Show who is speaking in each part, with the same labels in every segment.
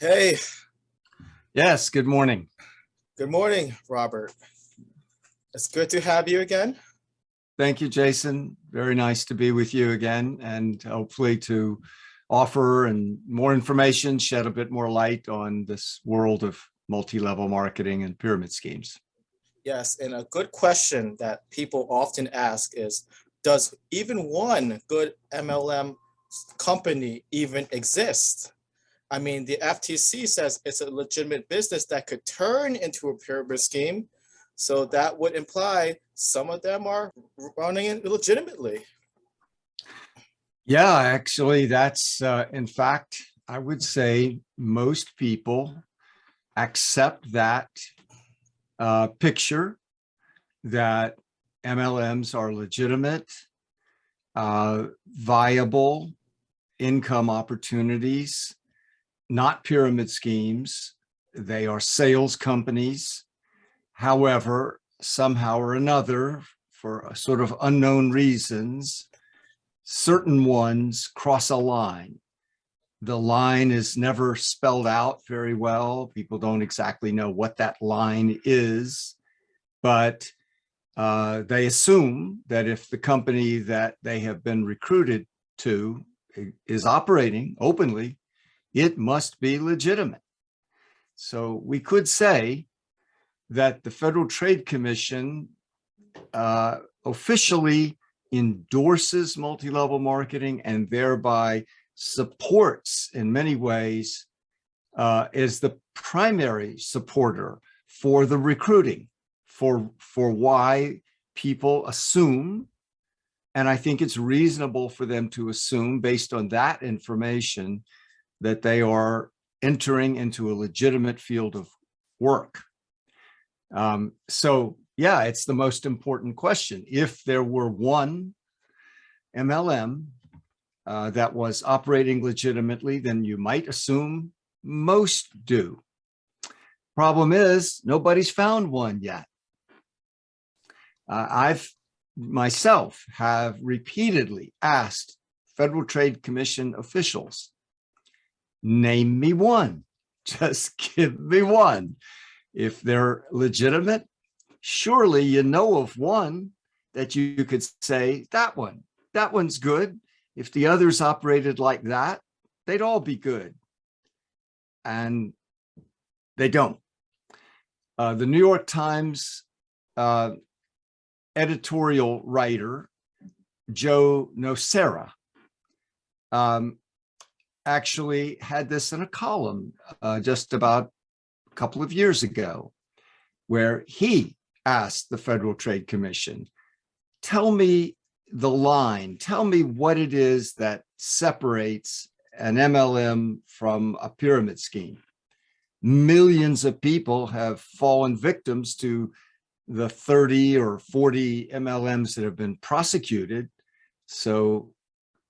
Speaker 1: Hey,
Speaker 2: Yes, good morning.
Speaker 1: good morning, Robert. It's good to have you again.
Speaker 2: Thank you, Jason. Very nice to be with you again, and hopefully to offer and more information, shed a bit more light on this world of multi-level marketing and pyramid schemes.
Speaker 1: Yes, and a good question that people often ask is, does even one good MLM company even exist? I mean, the FTC says it's a legitimate business that could turn into a pyramid scheme. So that would imply some of them are running it legitimately.
Speaker 2: Yeah, actually, that's in fact, I would say most people accept that picture that MLMs are legitimate, viable income opportunities, not pyramid schemes. They are sales companies. However, somehow or another, for sort of unknown reasons, certain ones cross a line. The line is never spelled out very well. People don't exactly know what that line is, but they assume that if the company that they have been recruited to is operating openly, it must be legitimate. So we could say that the Federal Trade Commission officially endorses multi-level marketing and thereby supports in many ways, is the primary supporter for the recruiting, for why people assume, and I think it's reasonable for them to assume based on that information, that they are entering into a legitimate field of work. So yeah, it's the most important question. If there were one MLM that was operating legitimately, then you might assume most do. Problem is, nobody's found one yet. I've myself have repeatedly asked Federal Trade Commission officials, name me one, just give me one. If they're legitimate, surely you know of one that you could say, that one's good. If the others operated like that, they'd all be good. And they don't. The New York Times editorial writer, Joe Nocera, actually had this in a column just about a couple of years ago, where he asked the Federal Trade Commission, tell me the line, tell me what it is that separates an MLM from a pyramid scheme. Millions of people have fallen victims to the 30 or 40 MLMs that have been prosecuted. So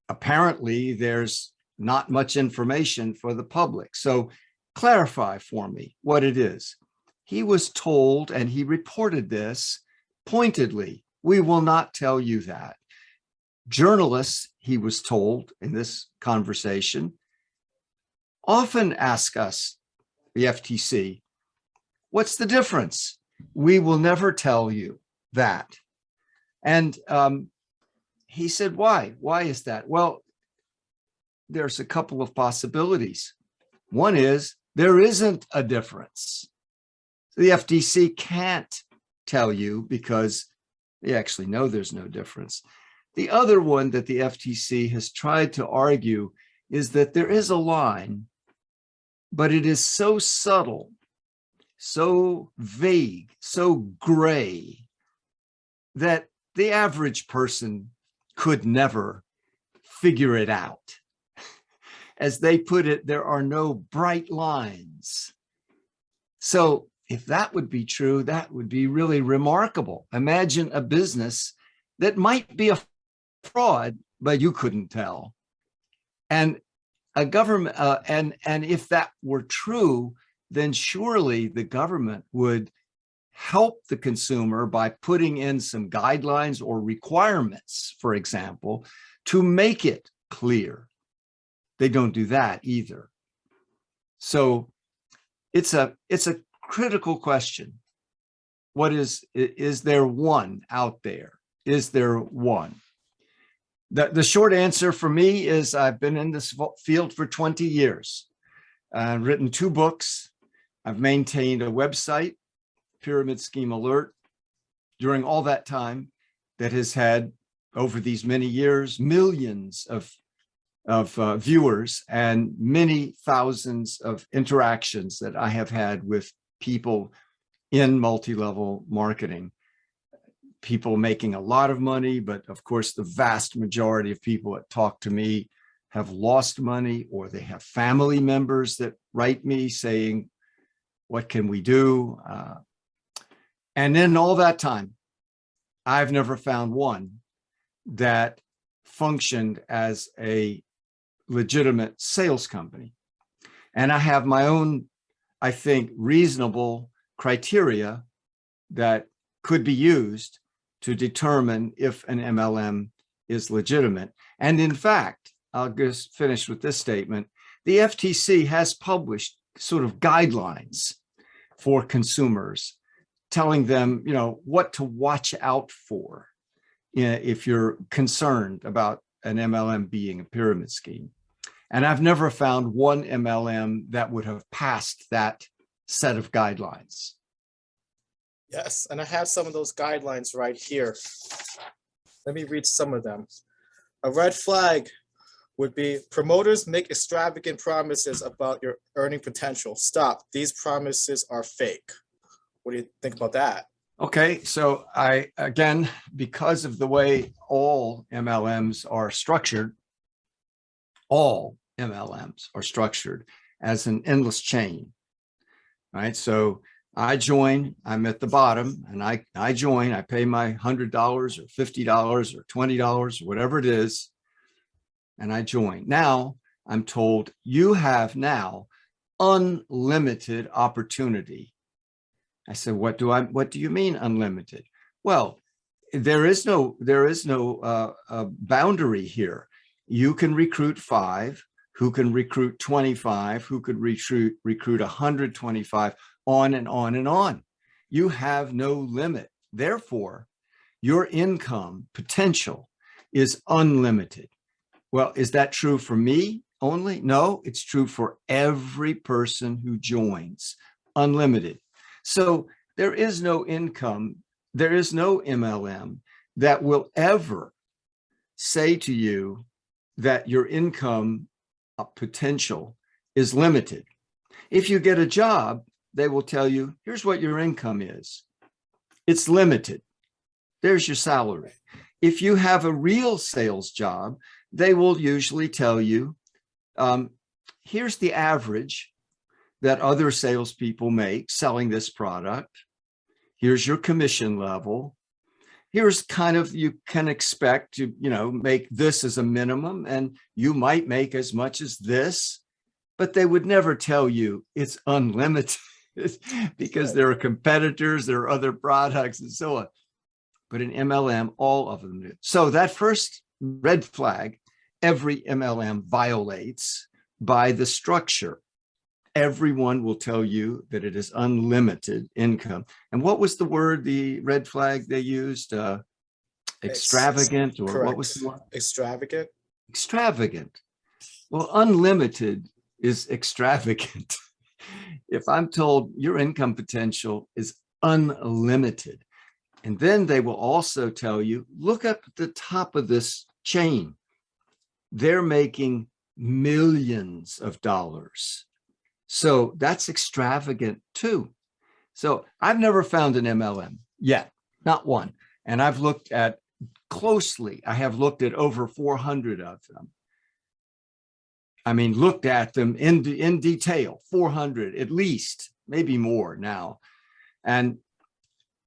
Speaker 2: apparently there's not much information for the public. So clarify for me what it is. He was told, and he reported this pointedly, we will not tell you that. Journalists, he was told in this conversation, often ask us, the FTC, what's the difference? We will never tell you that. And he said, why? Why is that? Well, there's a couple of possibilities. One is there isn't a difference. The FTC can't tell you because they actually know there's no difference. The other one that the FTC has tried to argue is that there is a line, but it is so subtle, so vague, so gray, that the average person could never figure it out. As they put it, there are no bright lines. So if that would be true, that would be really remarkable. Imagine a business that might be a fraud, but you couldn't tell. And a government, and if that were true, then surely the government would help the consumer by putting in some guidelines or requirements, for example, to make it clear. They don't do that either. So it's a critical question. What is there one out there? Is there one? The short answer for me is I've been in this field for 20 years. I've written 2 books. I've maintained a website, Pyramid Scheme Alert, during all that time, that has had, over these many years, millions of viewers and many thousands of interactions that I have had with people in multi-level marketing. People making a lot of money, but of course, the vast majority of people that talk to me have lost money, or they have family members that write me saying, what can we do? And in all that time, I've never found one that functioned as a legitimate sales company. And I have my own, I think, reasonable criteria that could be used to determine if an MLM is legitimate. And in fact, I'll just finish with this statement. The FTC has published sort of guidelines for consumers, telling them, what to watch out for if you're concerned about an MLM being a pyramid scheme. And I've never found one MLM that would have passed that set of guidelines.
Speaker 1: Yes, and I have some of those guidelines right here. Let me read some of them. A red flag would be promoters make extravagant promises about your earning potential. Stop. These promises are fake. What do you think about that?
Speaker 2: Okay, so again, because of the way all MLMs are structured, all MLMs are structured as an endless chain, right? So I join, I'm at the bottom, and I join, I pay my $100 or $50 or $20, whatever it is, and I join. Now I'm told you have now unlimited opportunity. I said, what do you mean unlimited? Well, there is no boundary here. You can recruit 5, who can recruit 25, who could recruit 125, on and on and on. You have no limit. Therefore, your income potential is unlimited. Well, is that true for me only? No, it's true for every person who joins. Unlimited. So there is no income, there is no MLM that will ever say to you that your income potential is limited. If you get a job, they will tell you, here's what your income is. It's limited. There's your salary. If you have a real sales job, they will usually tell you, here's the average that other salespeople make selling this product. Here's your commission level. Here's kind of, you can expect to, make this as a minimum, and you might make as much as this, but they would never tell you it's unlimited because there are competitors, there are other products and so on. But in MLM, all of them do. So that first red flag, every MLM violates by the structure. Everyone will tell you that it is unlimited income. And what was the word, the red flag they used? Extravagant, or
Speaker 1: correct.
Speaker 2: What was the word?
Speaker 1: Extravagant.
Speaker 2: Extravagant. Well, unlimited is extravagant. If I'm told your income potential is unlimited, and then they will also tell you, look up at the top of this chain. They're making millions of dollars. So that's extravagant too. So I've never found an MLM yet, not one. And I've looked at closely, I have looked at over 400 of them. I mean, looked at them in detail, 400 at least, maybe more now. And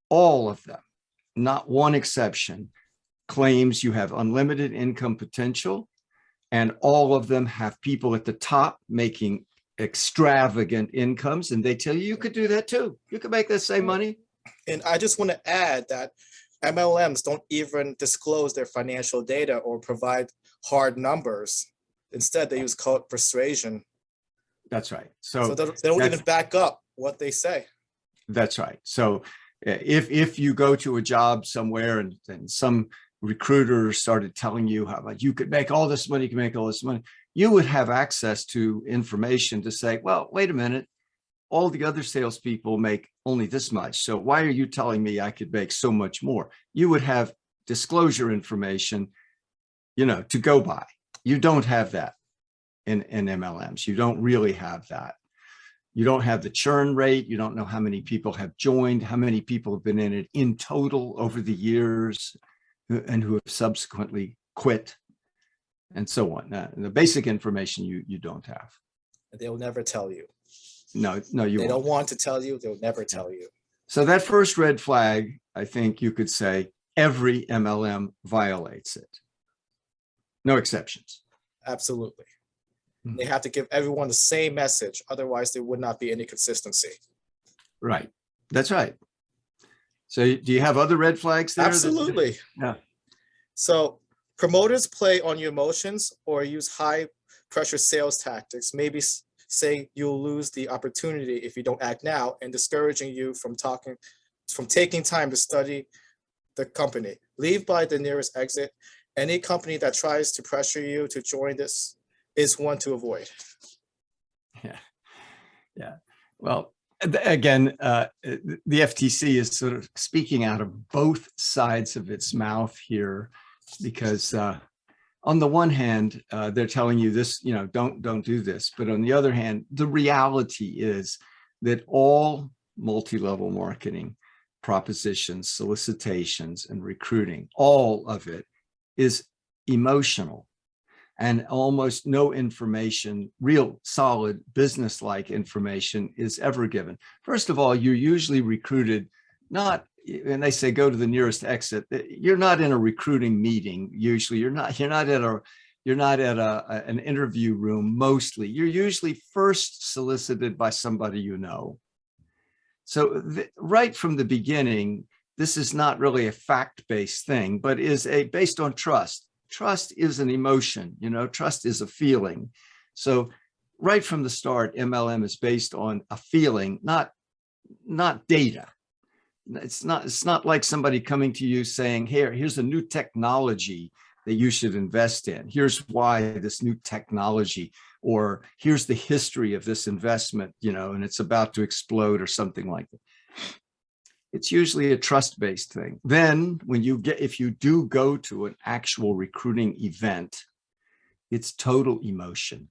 Speaker 2: all of them, not one exception, claims you have unlimited income potential. And all of them have people at the top making extravagant incomes, and they tell you you could do that too. You could make the same money.
Speaker 1: And I just want to add that MLMs don't even disclose their financial data or provide hard numbers. Instead, they use code persuasion.
Speaker 2: That's right.
Speaker 1: So
Speaker 2: So
Speaker 1: they don't even back up what they say.
Speaker 2: that's right. So if you go to a job somewhere and some recruiter started telling you how about you could make all this money, you can make all this money, you would have access to information to say, well, wait a minute, all the other salespeople make only this much. So why are you telling me I could make so much more? You would have disclosure information, to go by. You don't have that in MLMs. You don't really have that. You don't have the churn rate. You don't know how many people have joined, how many people have been in it in total over the years and who have subsequently quit and so on. The basic information you don't have.
Speaker 1: They'll never tell you.
Speaker 2: No, you
Speaker 1: They
Speaker 2: won't.
Speaker 1: don't want to tell you. They'll never tell you.
Speaker 2: So that first red flag, I think you could say every MLM violates it. No exceptions.
Speaker 1: Absolutely.
Speaker 2: Mhm.
Speaker 1: They have to give everyone the same message. Otherwise, there would not be any consistency.
Speaker 2: Right. That's right. So do you have other red flags there?
Speaker 1: Absolutely.
Speaker 2: Yeah.
Speaker 1: So promoters play on your emotions or use high pressure sales tactics, maybe say you'll lose the opportunity if you don't act now, and discouraging you from taking time to study the company. Leave by the nearest exit. Any company that tries to pressure you to join this is one to avoid.
Speaker 2: Yeah. Well, again, the FTC is sort of speaking out of both sides of its mouth here, because on the one hand, they're telling you this, don't do this. But on the other hand, the reality is that all multi-level marketing propositions, solicitations, and recruiting, all of it is emotional, and almost no information, real solid business-like information, is ever given. First of all, you're usually recruited not, and they say go to the nearest exit. You're not in a recruiting meeting. Usually, you're not at an interview room. Mostly, you're usually first solicited by somebody you know. So right from the beginning, this is not really a fact-based thing, but is based on trust. Trust is an emotion, trust is a feeling. So right from the start, MLM is based on a feeling, not data. It's not like somebody coming to you saying, here's a new technology that you should invest in. Here's why this new technology, or here's the history of this investment, and it's about to explode or something like that. It's usually a trust-based thing. Then if you do go to an actual recruiting event, it's total emotion.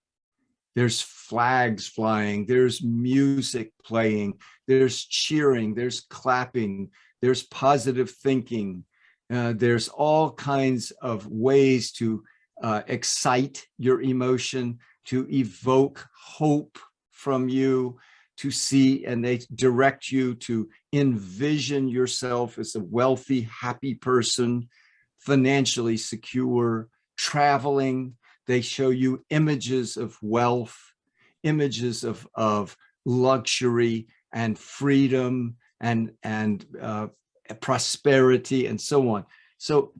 Speaker 2: There's flags flying, there's music playing, there's cheering, there's clapping, there's positive thinking. There's all kinds of ways to excite your emotion, to evoke hope from you, to see, and they direct you to envision yourself as a wealthy, happy person, financially secure, traveling. They show you images of wealth, images of luxury and freedom and prosperity and so on. So,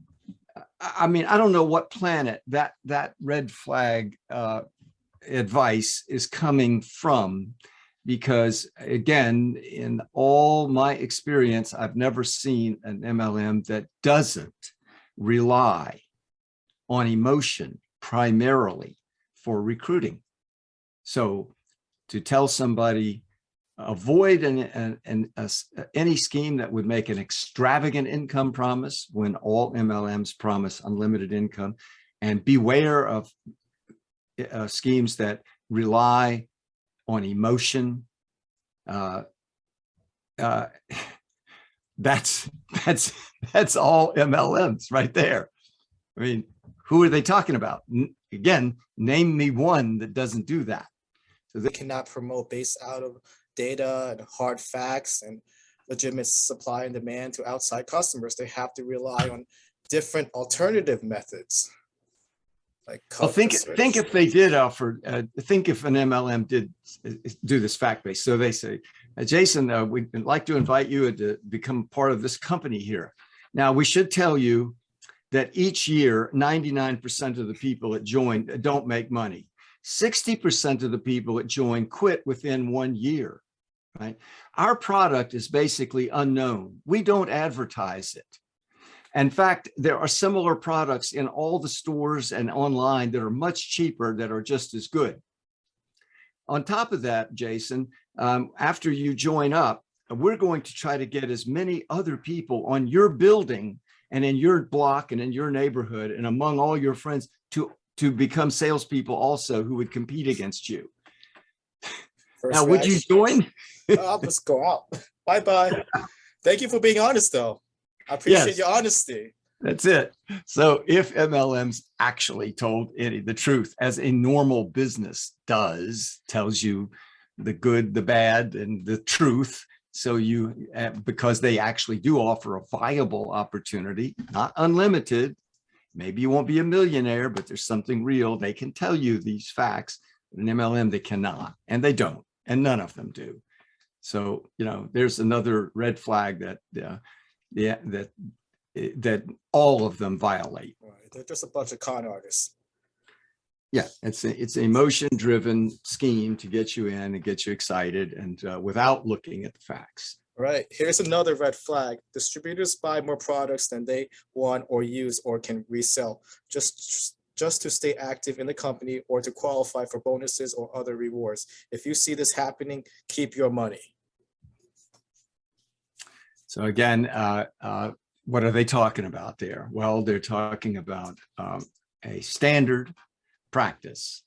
Speaker 2: I mean, I don't know what planet that red flag advice is coming from, because again, in all my experience, I've never seen an MLM that doesn't rely on emotion primarily for recruiting. So to tell somebody, avoid any scheme that would make an extravagant income promise, when all MLMs promise unlimited income, and beware of schemes that rely on emotion. That's all MLMs right there. I mean, who are they talking about? Again, name me one that doesn't do that. So
Speaker 1: they cannot promote based out of data and hard facts and legitimate supply and demand to outside customers. They have to rely on different alternative methods.
Speaker 2: Well, think if they did offer, think if an MLM did do this fact-based. So they say, Jason, we'd like to invite you to become part of this company here. Now, we should tell you that each year, 99% of the people that join don't make money. 60% of the people that join quit within 1 year, right? Our product is basically unknown. We don't advertise it. In fact, there are similar products in all the stores and online that are much cheaper that are just as good. On top of that, Jason, after you join up, we're going to try to get as many other people on your building and in your block and in your neighborhood and among all your friends to become salespeople also who would compete against you.
Speaker 1: First
Speaker 2: now, would you join?
Speaker 1: I'll just go out. Bye-bye. Thank you for being honest, though. I appreciate your honesty.
Speaker 2: That's it. So if MLMs actually told the truth, as a normal business does, tells you the good, the bad, and the truth, so you, because they actually do offer a viable opportunity, not unlimited. Maybe you won't be a millionaire, but there's something real. They can tell you these facts. In MLM, they cannot, and they don't, and none of them do. So, there's another red flag that that all of them violate.
Speaker 1: Right. They're just a bunch of con artists.
Speaker 2: Yeah, it's an emotion-driven scheme to get you in and get you excited, and without looking at the facts.
Speaker 1: Right. Here's another red flag. Distributors buy more products than they want or use or can resell, just to stay active in the company or to qualify for bonuses or other rewards. If you see this happening, keep your money. So
Speaker 2: again, what are they talking about there? Well, they're talking about a standard practice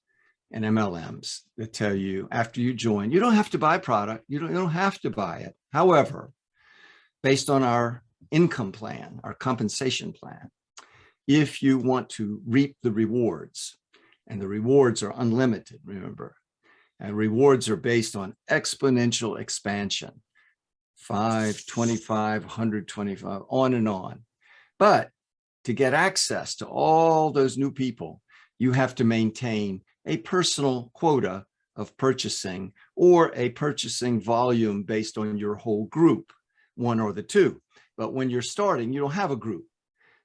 Speaker 2: in MLMs that tell you after you join, you don't have to buy product. You don't have to buy it. However, based on our income plan, our compensation plan, if you want to reap the rewards, and the rewards are unlimited, remember, and rewards are based on exponential expansion, 5, 25, 125, on and on. But to get access to all those new people, you have to maintain a personal quota of purchasing or a purchasing volume based on your whole group, one or the two. But when you're starting, you don't have a group.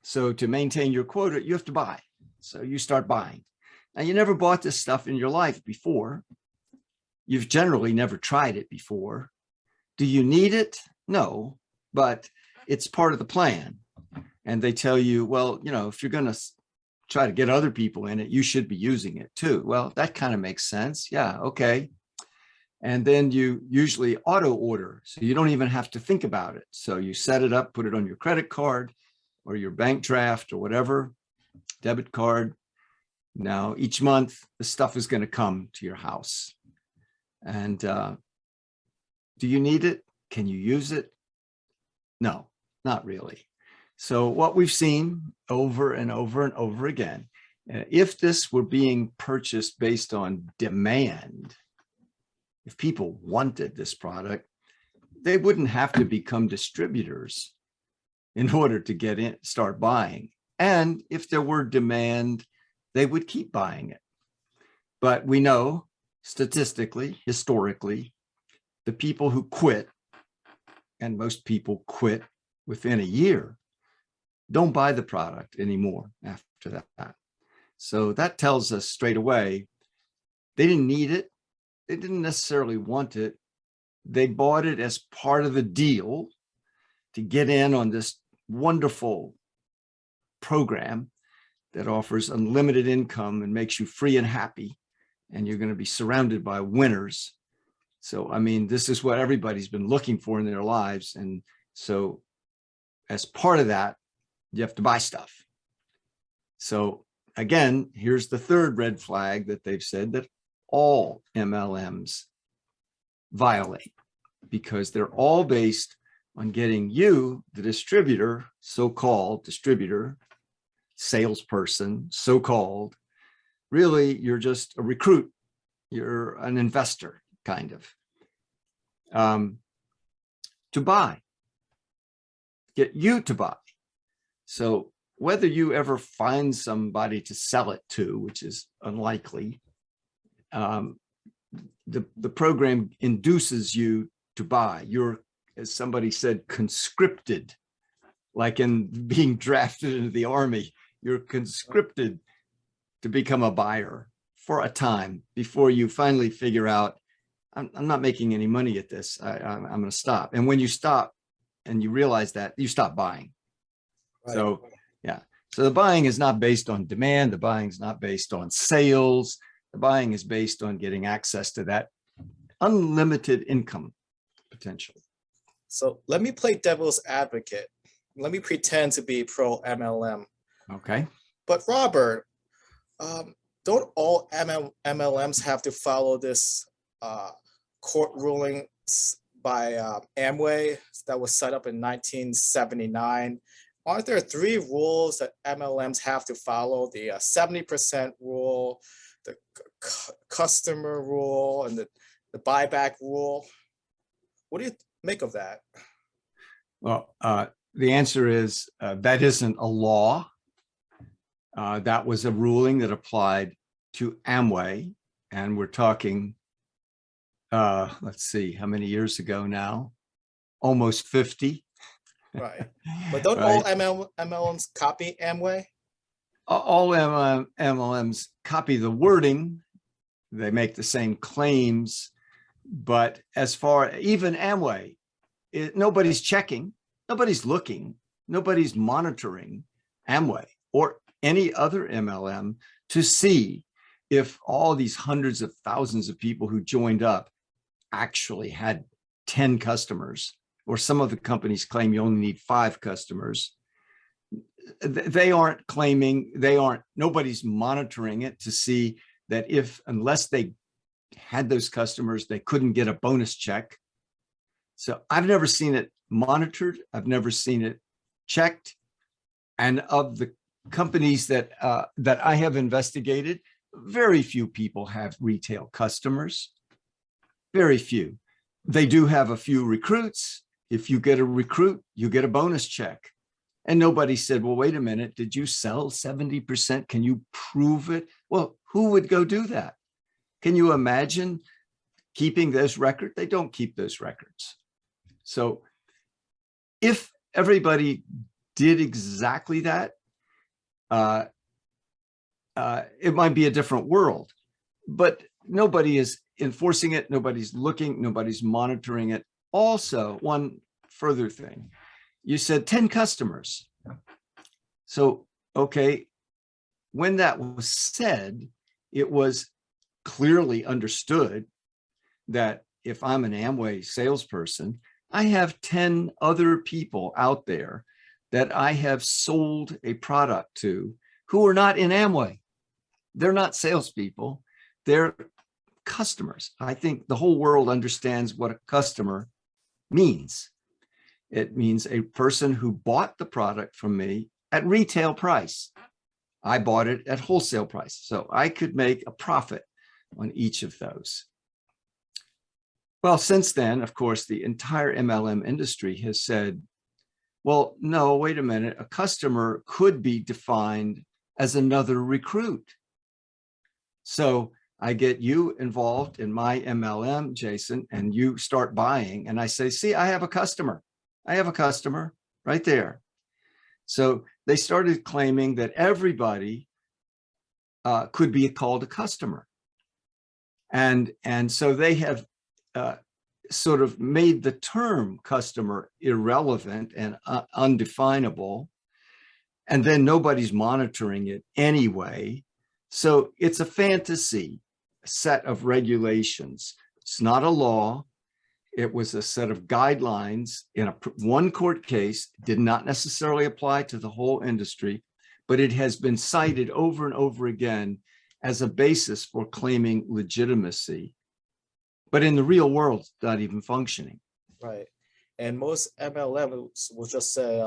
Speaker 2: So to maintain your quota, you have to buy. So you start buying. Now, you never bought this stuff in your life before. You've generally never tried it before. Do you need it? No, but it's part of the plan. And they tell you, well, if you're going to try to get other people in it, you should be using it too. Well, that kind of makes sense. Yeah, okay. And then you usually auto order, so you don't even have to think about it. So you set it up, put it on your credit card or your bank draft or whatever, debit card. Now, each month, the stuff is going to come to your house. And do you need it? Can you use it? No, not really. So what we've seen over and over and over again, if this were being purchased based on demand, if people wanted this product, they wouldn't have to become distributors in order to get in, start buying. And if there were demand, they would keep buying it. But we know statistically, historically, the people who quit, and most people quit within a year, don't buy the product anymore after that. So that tells us straight away, they didn't need it. They didn't necessarily want it. They bought it as part of a deal to get in on this wonderful program that offers unlimited income and makes you free and happy. And you're going to be surrounded by winners. So, I mean, this is what everybody's been looking for in their lives. And so as part of that, you have to buy stuff. So again, here's the third red flag that they've said that all MLMs violate, because they're all based on getting you, the distributor, so-called distributor, salesperson, so-called, really, you're just a recruit. You're an investor, kind of, to buy, get you to buy. So whether you ever find somebody to sell it to, which is unlikely, the program induces you to buy. You're, as somebody said, conscripted, like in being drafted into the army. You're conscripted to become a buyer for a time before you finally figure out, I'm not making any money at this. I'm going to stop. And when you stop and you realize that, you stop buying.
Speaker 1: Right.
Speaker 2: So, yeah. So the buying is not based on demand. The buying is not based on sales. The buying is based on getting access to that unlimited income potential.
Speaker 1: So let me play devil's advocate. Let me pretend to be pro MLM.
Speaker 2: Okay.
Speaker 1: But Robert, don't all MLMs have to follow this court ruling by Amway that was set up in 1979? Aren't there 3 rules that MLMs have to follow? The 70% rule, the customer rule, and the buyback rule. What do you make of that?
Speaker 2: Well, the answer is that isn't a law. That was a ruling that applied to Amway. And we're talking, let's see, how many years ago now? Almost 50.
Speaker 1: Right. But don't
Speaker 2: Right.
Speaker 1: all MLMs copy Amway?
Speaker 2: All MLMs copy the wording. They make the same claims. But as far, even Amway, nobody's checking, nobody's looking, nobody's monitoring Amway or any other MLM to see if all these hundreds of thousands of people who joined up actually had 10 customers, or some of the companies claim you only need 5 customers. They aren't claiming, nobody's monitoring it to see that unless they had those customers, they couldn't get a bonus check. So I've never seen it monitored. I've never seen it checked. And of the companies that I have investigated, very few people have retail customers. Very few. They do have a few recruits. If you get a recruit, you get a bonus check. And nobody said, well, wait a minute, did you sell 70%? Can you prove it? Well, who would go do that? Can you imagine keeping those records? They don't keep those records. So if everybody did exactly that, it might be a different world, but nobody is enforcing it. Nobody's looking, nobody's monitoring it. Also, one further thing, you said 10 customers. So, okay, when that was said, it was clearly understood that if I'm an Amway salesperson, I have 10 other people out there that I have sold a product to who are not in Amway. They're not salespeople, they're customers. I think the whole world understands what a customer means. It means a person who bought the product from me at retail price. I bought it at wholesale price, so I could make a profit on each of those. Well, since then, of course, the entire MLM industry has said, well, no, wait a minute, a customer could be defined as another recruit. So I get you involved in my MLM, Jason, and you start buying, and I say, see, I have a customer. I have a customer right there. So they started claiming that everybody could be called a customer. And so they have sort of made the term customer irrelevant and undefinable. And then nobody's monitoring it anyway. So it's a fantasy set of regulations. It's not a law. It was a set of guidelines in one court case, did not necessarily apply to the whole industry, but it has been cited over and over again as a basis for claiming legitimacy. But in the real world, it's not even functioning.
Speaker 1: Right. And most MLMs will just say,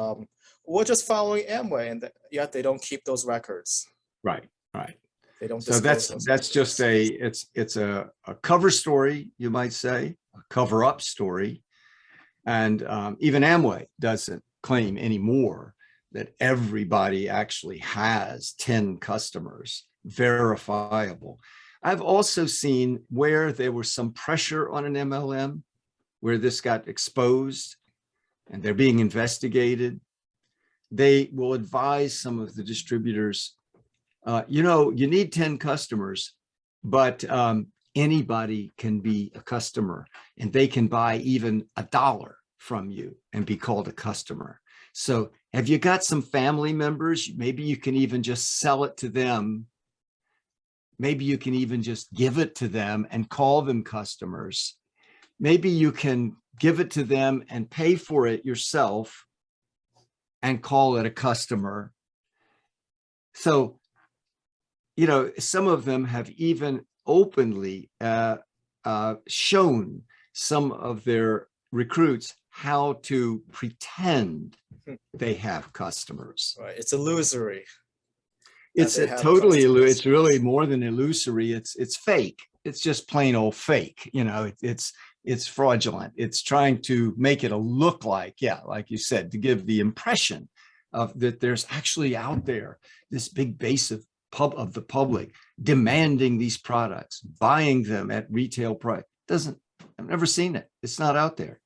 Speaker 1: we're just following Amway, and yet they don't keep those records.
Speaker 2: Right, right.
Speaker 1: They don't.
Speaker 2: So that's just it's a cover story, you might say, a cover up story. And even Amway doesn't claim anymore that everybody actually has 10 customers, verifiable. I've also seen where there was some pressure on an MLM, where this got exposed and they're being investigated. They will advise some of the distributors, you know, you need 10 customers, but anybody can be a customer, and they can buy even $1 from you and be called a customer. So have you got some family members? Maybe you can even just sell it to them. Maybe you can even just give it to them and call them customers. Maybe you can give it to them and pay for it yourself and call it a customer. So, you know, some of them have even openly shown some of their recruits how to pretend they have customers.
Speaker 1: Right. It's illusory.
Speaker 2: It's totally, it's really more than illusory. It's fake. It's just plain old fake. You know, it's fraudulent. It's trying to make it look like, yeah, like you said, to give the impression of that there's actually out there this big base of the public demanding these products, buying them at retail price. I've never seen it. It's not out there.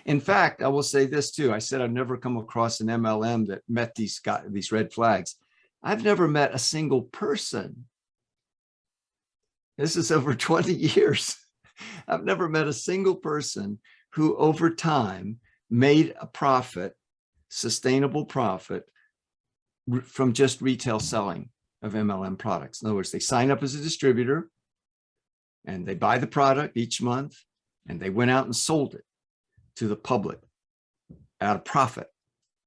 Speaker 2: In fact, I will say this too. I said I've never come across an MLM that met these red flags. I've never met a single person. This is over 20 years. I've never met a single person who over time made a profit, sustainable profit, from just retail selling of MLM products. In other words, they sign up as a distributor and they buy the product each month and they went out and sold it to the public at a profit,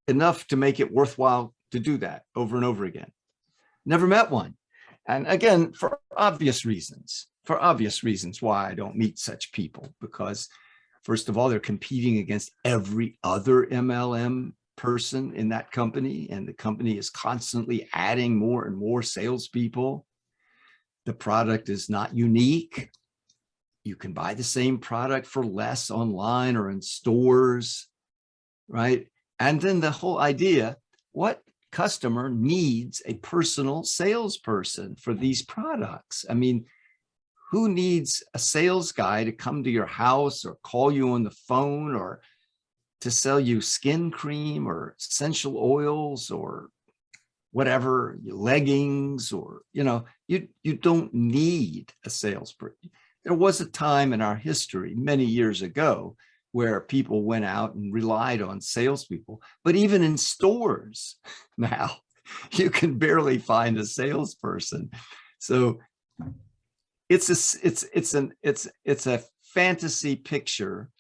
Speaker 2: enough to make it worthwhile to do that over and over again. Never met one. And again, for obvious reasons why I don't meet such people, because first of all, they're competing against every other MLM person in that company, and the company is constantly adding more and more salespeople. The product is not unique. You can buy the same product for less online or in stores, right? And then the whole idea, what customer needs a personal salesperson for these products? I mean, who needs a sales guy to come to your house or call you on the phone or to sell you skin cream or essential oils or whatever, leggings, or, you know, you don't need a salesperson. There was a time in our history many years ago where people went out and relied on salespeople, but even in stores now, you can barely find a salesperson. So it's a fantasy picture.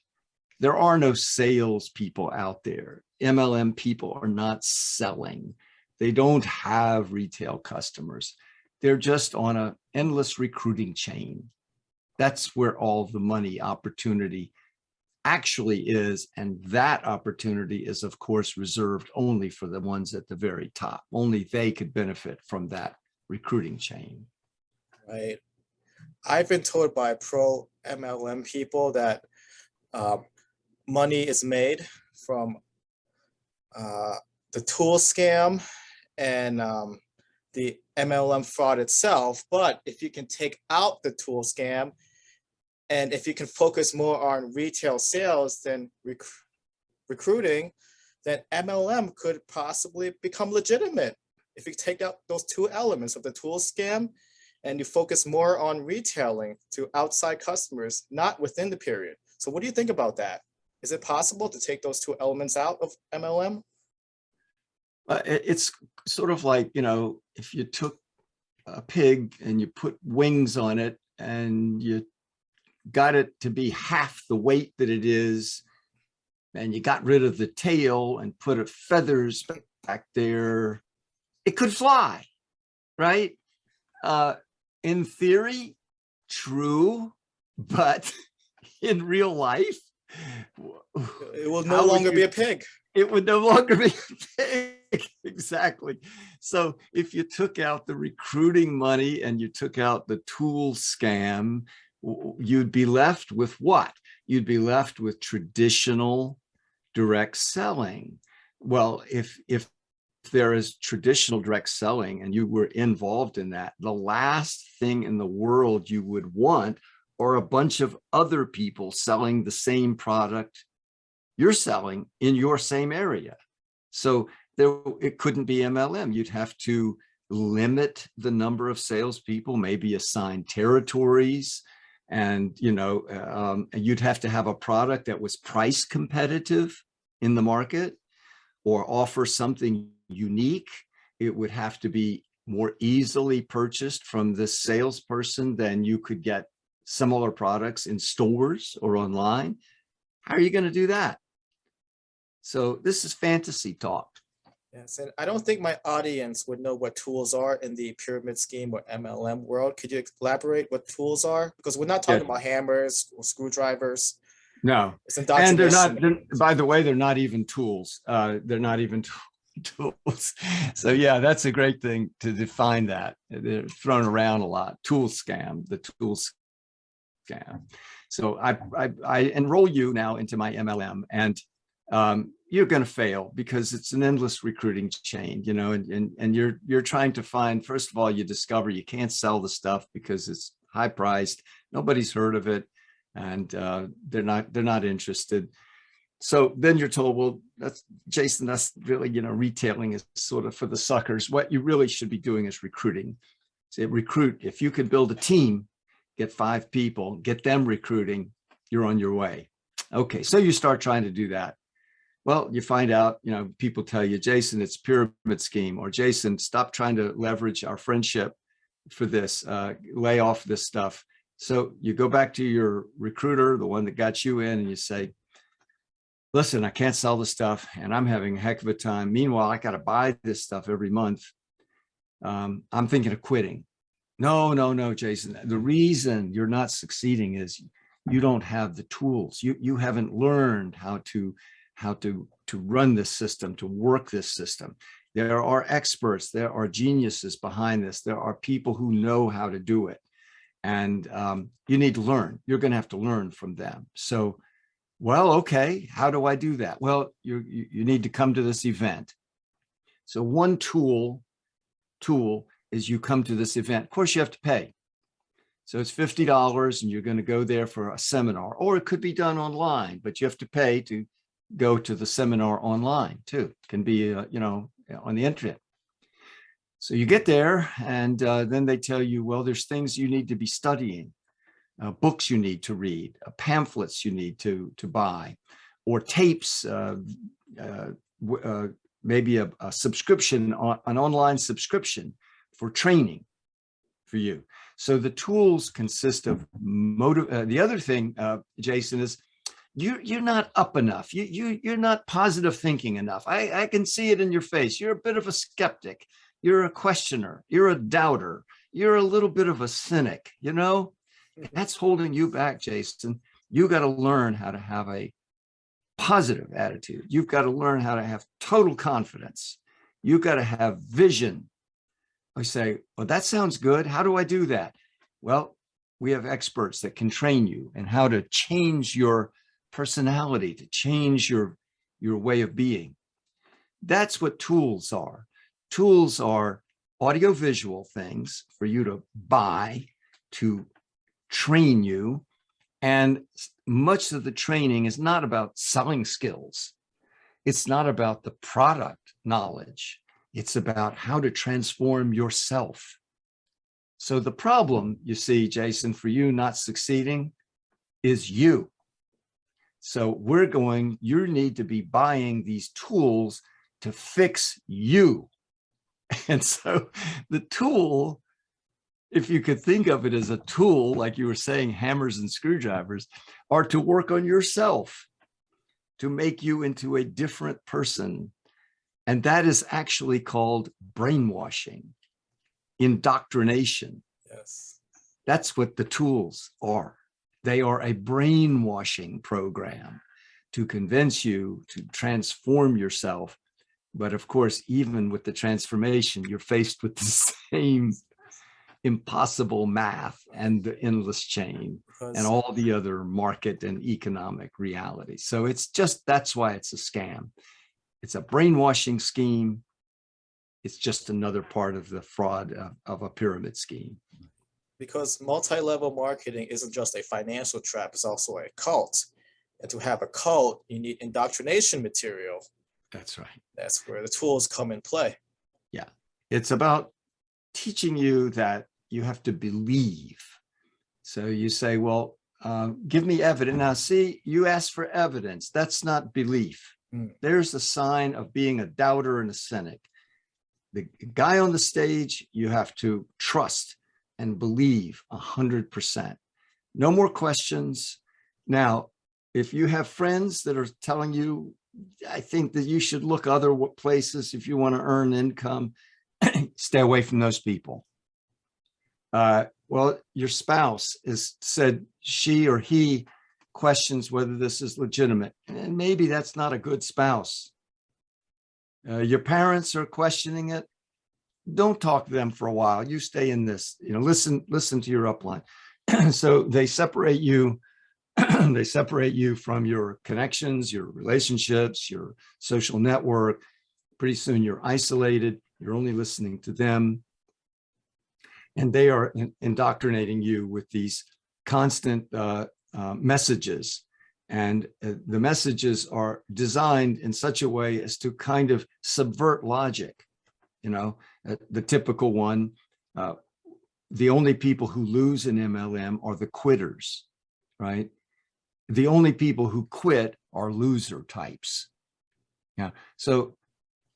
Speaker 2: There are no salespeople out there. MLM people are not selling. They don't have retail customers. They're just on an endless recruiting chain. That's where all the money opportunity actually is. And that opportunity is, of course, reserved only for the ones at the very top. Only they could benefit from that recruiting chain.
Speaker 1: Right. I've been told by pro MLM people that money is made from the tool scam and the MLM fraud itself. But if you can take out the tool scam, and if you can focus more on retail sales than recruiting, then MLM could possibly become legitimate. If you take out those two elements of the tool scam and you focus more on retailing to outside customers, not within the period. So what do you think about that? Is it possible to take those two elements out of MLM?
Speaker 2: It's sort of like, you know, if you took a pig and you put wings on it and you got it to be half the weight that it is, and you got rid of the tail and put feathers back there, it could fly, right? In theory, true, but in real life,
Speaker 1: it will no longer be a pig.
Speaker 2: It would no longer be a pig. Exactly. So if you took out the recruiting money and you took out the tool scam, you'd be left with what? You'd be left with traditional direct selling. Well, if there is traditional direct selling and you were involved in that, the last thing in the world you would want are a bunch of other people selling the same product you're selling in your same area. So it couldn't be MLM. You'd have to limit the number of salespeople, maybe assign territories, and you'd have to have a product that was price competitive in the market or offer something unique. It would have to be more easily purchased from this salesperson than you could get similar products in stores or online. How are you going to do that? So this is fantasy talk.
Speaker 1: Yes, and I don't think my audience would know what tools are in the pyramid scheme or MLM world. Could you elaborate what tools are? Because we're not talking about hammers or screwdrivers.
Speaker 2: No,
Speaker 1: It's
Speaker 2: and
Speaker 1: indoctrination.
Speaker 2: by the way, they're not even tools. They're not even tools. So yeah, that's a great thing to define that. They're thrown around a lot. Tool scam, the tool scam. So I enroll you now into my MLM, and you're going to fail because it's an endless recruiting chain, and you're trying to find, first of all, you discover you can't sell the stuff because it's high priced. Nobody's heard of it, and they're not interested. So then you're told, well, that's Jason, that's really, retailing is sort of for the suckers. What you really should be doing is recruiting. So recruit. If you could build a team, get 5 people, get them recruiting, you're on your way. Okay, so you start trying to do that. Well, you find out, people tell you, Jason, it's pyramid scheme, or Jason, stop trying to leverage our friendship for this, lay off this stuff. So you go back to your recruiter, the one that got you in, and you say, listen, I can't sell the stuff and I'm having a heck of a time. Meanwhile, I got to buy this stuff every month. I'm thinking of quitting. No, Jason. The reason you're not succeeding is you don't have the tools. You haven't learned how to run this system, to work this system. There are experts, there are geniuses behind this. There are people who know how to do it. And you need to learn. You're going to have to learn from them. So, well, okay, how do I do that? Well, you need to come to this event. So one tool is you come to this event. Of course, you have to pay. So it's $50 and you're going to go there for a seminar, or it could be done online, but you have to pay to go to the seminar online too. It can be, on the internet. So you get there and then they tell you, well, there's things you need to be studying, books you need to read, pamphlets you need to buy, or tapes, maybe a subscription, an online subscription for training for you. So the tools consist of the other thing, Jason, is you're not up enough. You're not positive thinking enough. I can see it in your face. You're a bit of a skeptic. You're a questioner. You're a doubter. You're a little bit of a cynic. That's holding you back, Jason. You got to learn how to have a positive attitude. You've got to learn how to have total confidence. You've got to have vision. I say, well, that sounds good. How do I do that? Well, we have experts that can train you in how to change your personality, to change your way of being. That's what tools are. Tools are audiovisual things for you to buy, to train you. And much of the training is not about selling skills. It's not about the product knowledge. It's about how to transform yourself. So the problem, you see, Jason, for you not succeeding is you. So you need to be buying these tools to fix you. And so the tool, if you could think of it as a tool, like you were saying, hammers and screwdrivers, are to work on yourself, to make you into a different person. And that is actually called brainwashing, indoctrination.
Speaker 1: Yes.
Speaker 2: That's what the tools are. They are a brainwashing program to convince you to transform yourself. But of course, even with the transformation, you're faced with the same impossible math and the endless chain and all the other market and economic realities. So that's why it's a scam. It's a brainwashing scheme. It's just another part of the fraud of a pyramid scheme.
Speaker 1: Because multi-level marketing isn't just a financial trap, it's also a cult. And to have a cult, you need indoctrination material.
Speaker 2: That's right.
Speaker 1: That's where the tools come in play.
Speaker 2: Yeah. It's about teaching you that you have to believe. So you say, well, give me evidence. Now, see, you ask for evidence. That's not belief. There's a sign of being a doubter and a cynic. The guy on the stage, you have to trust and believe 100%. No more questions. Now, if you have friends that are telling you, I think that you should look other places if you want to earn income, stay away from those people. Well, your spouse has said she or he questions whether this is legitimate, and maybe that's not a good spouse. Your parents are questioning it. Don't talk to them for a while. You stay in this, listen to your upline. So they separate you. They separate you from your connections, your relationships, your social network. Pretty soon you're isolated. You're only listening to them. And they are indoctrinating you with these constant messages. And the messages are designed in such a way as to kind of subvert logic. The typical one, the only people who lose in MLM are the quitters, right? The only people who quit are loser types. Yeah. So,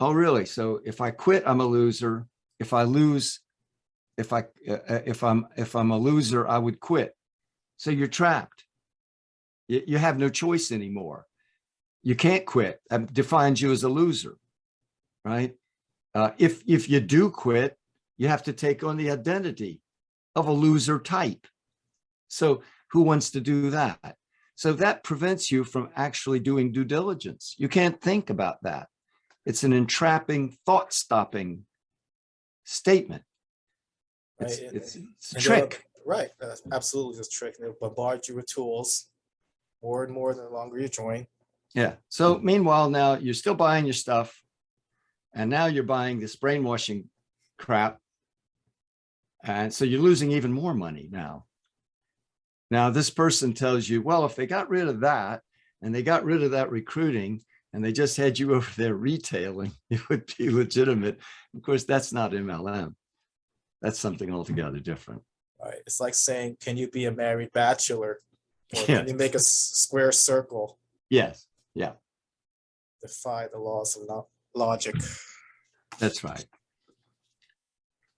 Speaker 2: oh, really? So if I quit, I'm a loser. If I lose, if I'm a loser, I would quit. So you're trapped. You have no choice anymore. You can't quit. That defines you as a loser, right? If you do quit, you have to take on the identity of a loser type. So who wants to do that? So that prevents you from actually doing due diligence. You can't think about that. It's an entrapping, thought-stopping statement. It's a trick.
Speaker 1: Right. Absolutely, it's a trick. They'll bombard you with tools more and more the longer you join.
Speaker 2: Yeah. So meanwhile, now you're still buying your stuff. And now you're buying this brainwashing crap. And so you're losing even more money now. Now, this person tells you, well, if they got rid of that and they got rid of that recruiting and they just had you over there retailing, it would be legitimate. Of course, that's not MLM. That's something altogether different.
Speaker 1: Right. It's like saying, can you be a married bachelor? Or can you make a square circle?
Speaker 2: Yes. Yeah.
Speaker 1: Defy the laws of logic.
Speaker 2: That's right.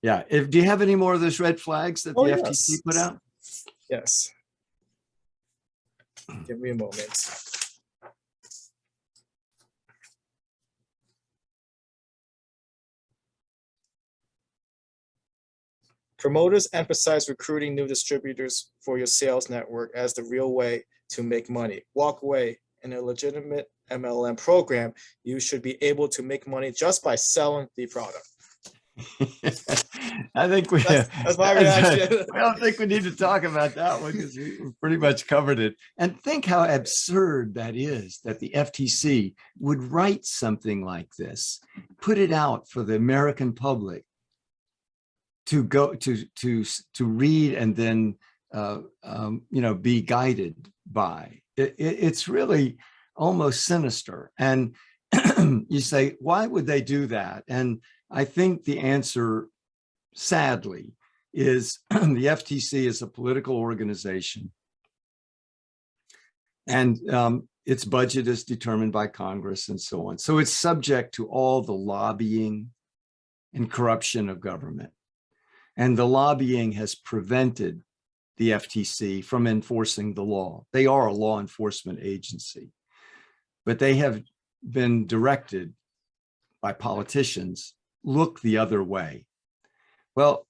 Speaker 2: Yeah. Do you have any more of those red flags that the FTC put out?
Speaker 1: Yes. Give me a moment. Promoters emphasize recruiting new distributors for your sales network as the real way to make money. Walk away. In a legitimate MLM program, you should be able to make money just by selling the product.
Speaker 2: I think
Speaker 1: that's my reaction.
Speaker 2: I don't think we need to talk about that one because we pretty much covered it. And think how absurd that is, that the FTC would write something like this, put it out for the American public to go to read and then be guided by. It's really almost sinister. And you say, why would they do that? And I think the answer, sadly, is the FTC is a political organization. And its budget is determined by Congress and so on. So it's subject to all the lobbying and corruption of government. And the lobbying has prevented the FTC from enforcing the law. They are a law enforcement agency, but they have been directed by politicians, look the other way. Well,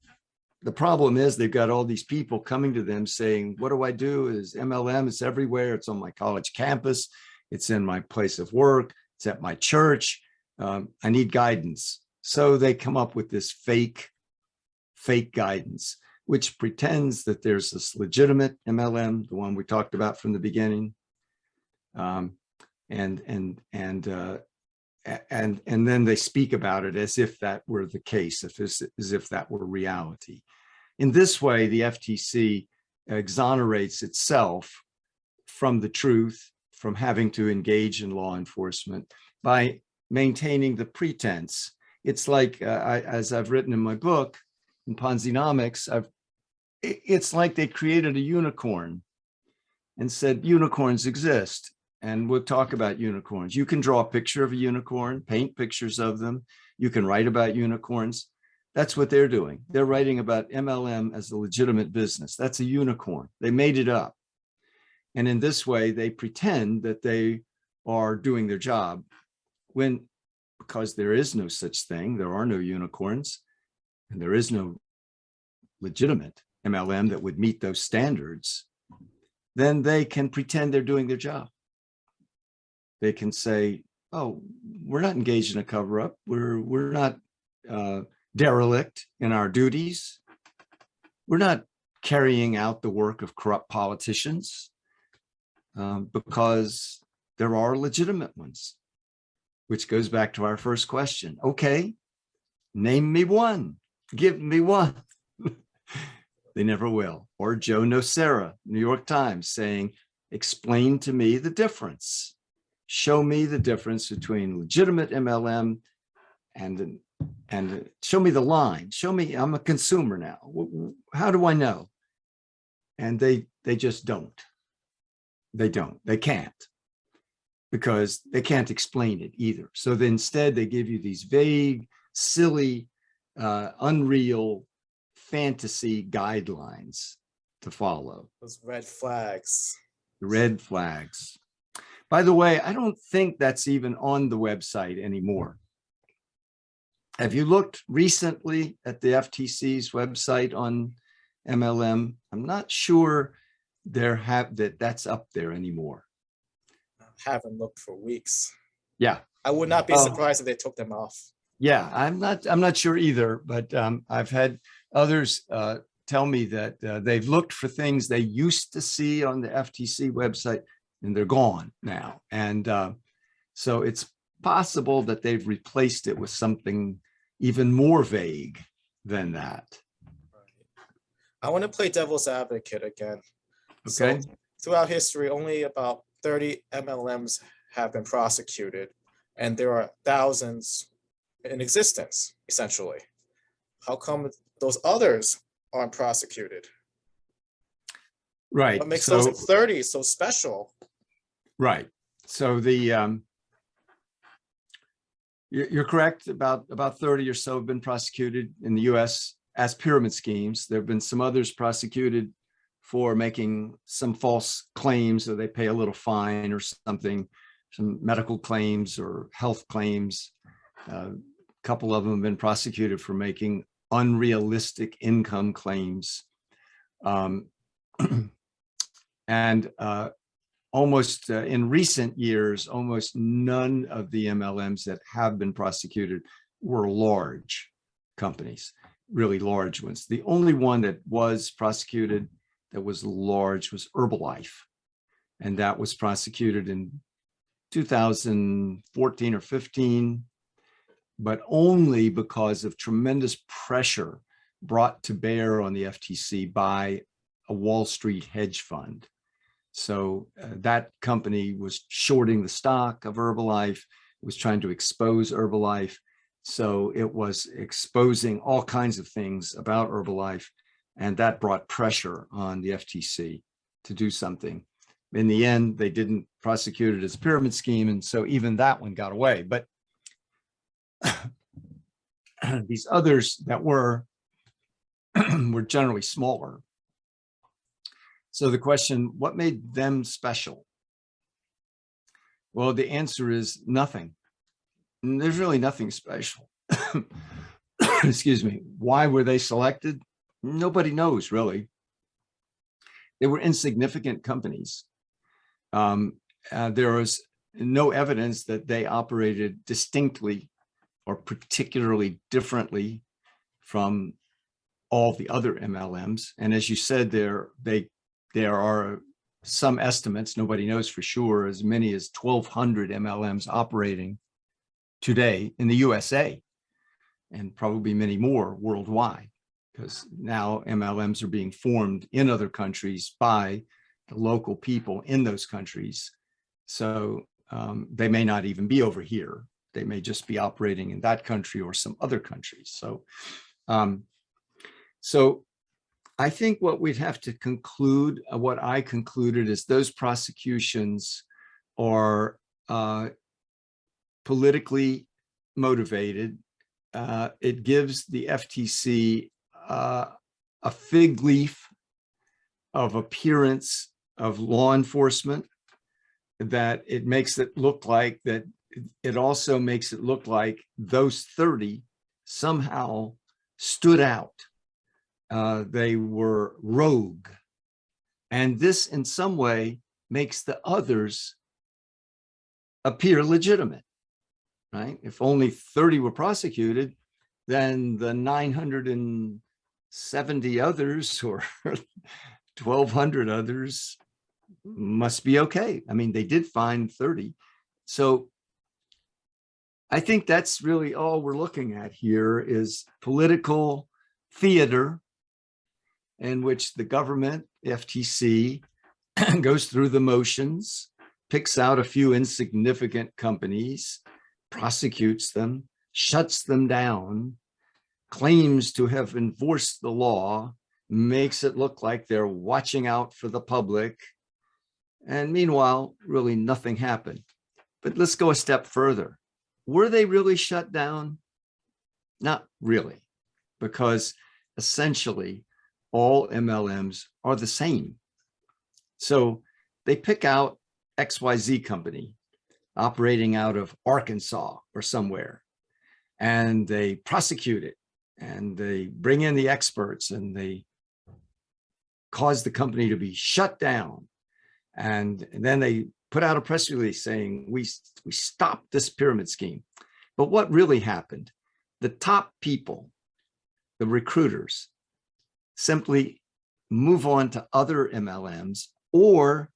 Speaker 2: the problem is they've got all these people coming to them saying, what do I do? Is MLM, it's everywhere. It's on my college campus. It's in my place of work. It's at my church. I need guidance. So they come up with this fake guidance, which pretends that there's this legitimate MLM, the one we talked about from the beginning. And then they speak about it as if that were the case, as if that were reality. In this way, the FTC exonerates itself from the truth, from having to engage in law enforcement by maintaining the pretense. It's like, as I've written in my book, in Ponzinomics, it's like they created a unicorn and said unicorns exist, and we'll talk about unicorns. You can draw a picture of a unicorn, paint pictures of them. You can write about unicorns. That's what they're doing. They're writing about MLM as a legitimate business. That's a unicorn. They made it up. And in this way, they pretend that they are doing their job because there is no such thing. There are no unicorns, and there is no legitimate MLM that would meet those standards. Then they can pretend they're doing their job. They can say, oh, we're not engaged in a cover-up. We're not derelict in our duties. We're not carrying out the work of corrupt politicians, because there are legitimate ones, which goes back to our first question. Okay, name me one. Give me one. They never will. Or Joe Nocera, New York Times, saying, explain to me the difference. Show me the difference between legitimate MLM and show me the line. Show me, I'm a consumer now. How do I know? And they just don't. They don't. They can't, because they can't explain it either. So then instead they give you these vague, silly, unreal fantasy guidelines to follow.
Speaker 1: Those red flags.
Speaker 2: Red flags. By the way, I don't think that's even on the website anymore. Have you looked recently at the FTC's website on MLM? I'm not sure that's up there anymore.
Speaker 1: I haven't looked for weeks.
Speaker 2: Yeah.
Speaker 1: I would not be surprised if they took them off.
Speaker 2: Yeah, I'm not sure either, but I've had others tell me that they've looked for things they used to see on the FTC website, and they're gone now. And so it's possible that they've replaced it with something even more vague than that.
Speaker 1: I want to play devil's advocate again.
Speaker 2: Okay.
Speaker 1: So throughout history, only about 30 MLMs have been prosecuted, and there are thousands in existence, essentially. How come those others aren't prosecuted?
Speaker 2: Right.
Speaker 1: What makes those 30 so special?
Speaker 2: Right. So you're correct. About 30 or so have been prosecuted in the U.S. as pyramid schemes. There have been some others prosecuted for making some false claims, or they pay a little fine or something, some medical claims or health claims. A couple of them have been prosecuted for making unrealistic income claims. And almost in recent years, almost none of the MLMs that have been prosecuted were large companies, really large ones. The only one that was prosecuted that was large was Herbalife. And that was prosecuted in 2014 or 15, but only because of tremendous pressure brought to bear on the FTC by a Wall Street hedge fund. So that company was shorting the stock of Herbalife, was trying to expose Herbalife. So it was exposing all kinds of things about Herbalife, and that brought pressure on the FTC to do something. In the end, they didn't prosecute it as a pyramid scheme, and so even that one got away. But these others that were generally smaller. So the question, what made them special? Well, the answer is nothing. There's really nothing special. Excuse me. Why were they selected? Nobody knows, really. They were insignificant companies. There was no evidence that they operated distinctly or particularly differently from all the other MLMs. And as you said, there are some estimates, nobody knows for sure, as many as 1,200 MLMs operating today in the USA, and probably many more worldwide, because now MLMs are being formed in other countries by the local people in those countries. So they may not even be over here. They may just be operating in that country or some other countries. So So I think what we'd have to conclude, what I concluded, is those prosecutions are politically motivated. It gives the FTC a fig leaf of appearance of law enforcement, that it makes it look like that. It also makes it look like those 30 somehow stood out. They were rogue. And this in some way makes the others appear legitimate, right? If only 30 were prosecuted, then the 970 others or 1,200 others must be okay. I mean, they did find 30. So I think that's really all we're looking at here, is political theater in which the government, the FTC, goes through the motions, picks out a few insignificant companies, prosecutes them, shuts them down, claims to have enforced the law, makes it look like they're watching out for the public. And meanwhile, really nothing happened. But let's go a step further. Were they really shut down? Not really, because essentially all MLMs are the same. So they pick out XYZ company operating out of Arkansas or somewhere, and they prosecute it, and they bring in the experts, and they cause the company to be shut down. And then they put out a press release saying, we stopped this pyramid scheme. But what really happened? The top people, the recruiters, simply move on to other MLMs, or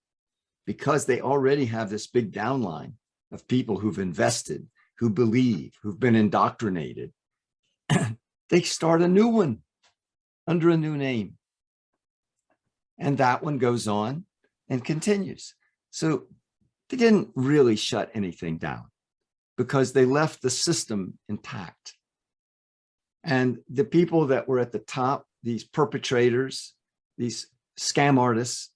Speaker 2: because they already have this big downline of people who've invested, who believe, who've been indoctrinated, they start a new one under a new name. And that one goes on and continues. So they didn't really shut anything down because they left the system intact. And the people that were at the top, these perpetrators, these scam artists,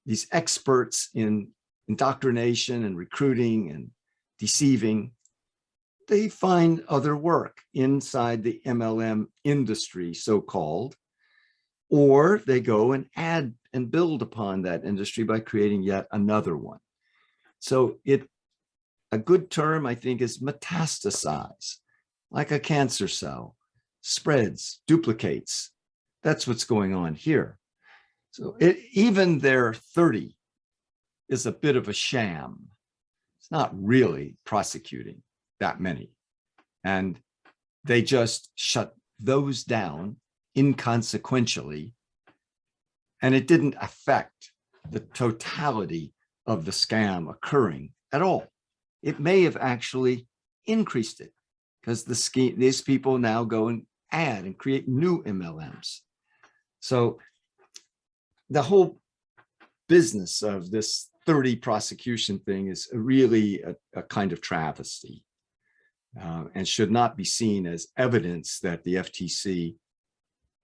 Speaker 2: these experts in indoctrination and recruiting and deceiving, they find other work inside the MLM industry, so-called, or they go and add and build upon that industry by creating yet another one. So a good term, I think, is metastasize, like a cancer cell, spreads, duplicates. That's what's going on here. So even their 30 is a bit of a sham. It's not really prosecuting that many. And they just shut those down inconsequentially. And it didn't affect the totality of the scam occurring at all. It may have actually increased it, because these people now go and add and create new MLMs. So the whole business of this 30 prosecution thing is really a kind of travesty, and should not be seen as evidence that the FTC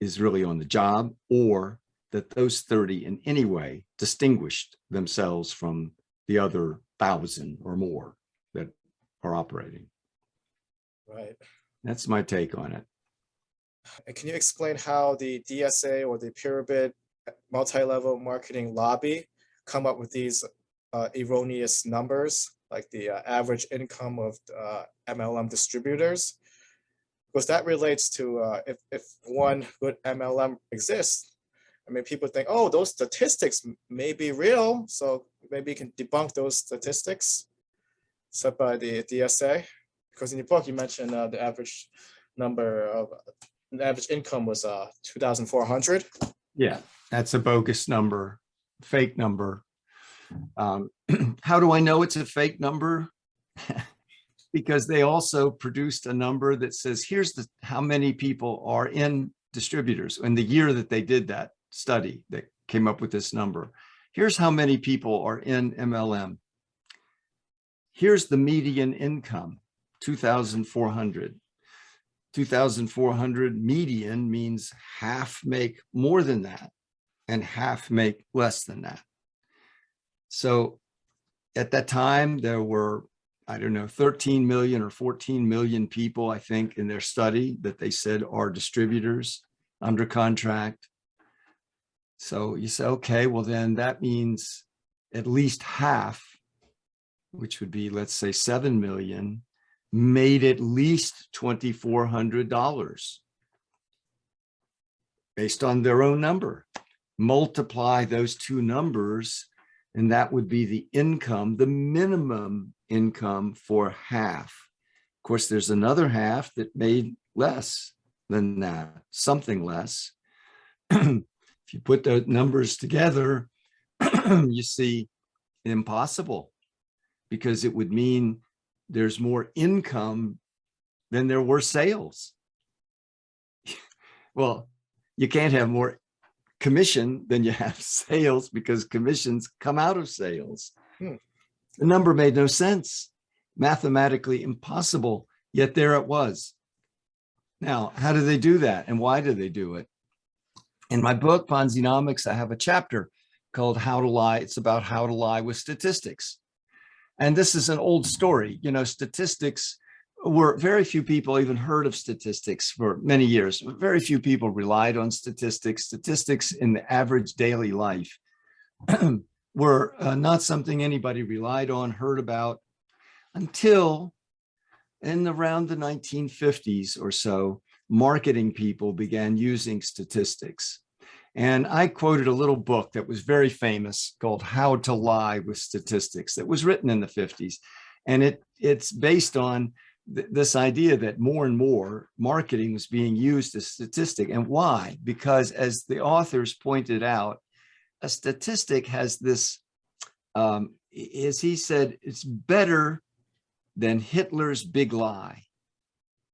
Speaker 2: is really on the job, or that those 30 in any way distinguished themselves from the other 1,000 or more that are operating.
Speaker 1: Right.
Speaker 2: That's my take on it.
Speaker 1: And can you explain how the DSA or the pyramid multi-level marketing lobby come up with these erroneous numbers, like the average income of MLM distributors? Because that relates to if one good MLM exists, I mean, people think, oh, those statistics may be real, so maybe you can debunk those statistics set by the DSA. Because in your book, you mentioned the average average income was 2,400.
Speaker 2: Yeah, that's a bogus number, fake number. How do I know it's a fake number? Because they also produced a number that says, here's how many people are in distributors. In the year that they did that study, that came up with this number. Here's how many people are in MLM. Here's the median income, 2,400. 2,400 median means half make more than that and half make less than that. So at that time, there were, I don't know, 13 million or 14 million people, I think, in their study that they said are distributors under contract. So you say, okay, well, then that means at least half, which would be, let's say, 7 million, made at least $2,400 based on their own number. Multiply those two numbers, and that would be the income, the minimum income for half. Of course, there's another half that made less than that, something less. If you put the numbers together, you see impossible, because it would mean there's more income than there were sales. Well, you can't have more commission than you have sales, because commissions come out of sales. The number made no sense, mathematically impossible, yet there it was. Now, how do they do that, and why do they do it? In my book, Ponzinomics, I have a chapter called How to Lie. It's about how to lie with statistics. And this is an old story. You know, statistics were, very few people even heard of statistics for many years. Very few people relied on statistics. Statistics in the average daily life were not something anybody relied on, heard about, until in around the 1950s or so, marketing people began using statistics. And I quoted a little book that was very famous called How to Lie with Statistics, that was written in the 50s. And it's based on this idea that more and more marketing was being used as statistic. And why? Because, as the authors pointed out, a statistic has this, as he said, it's better than Hitler's big lie.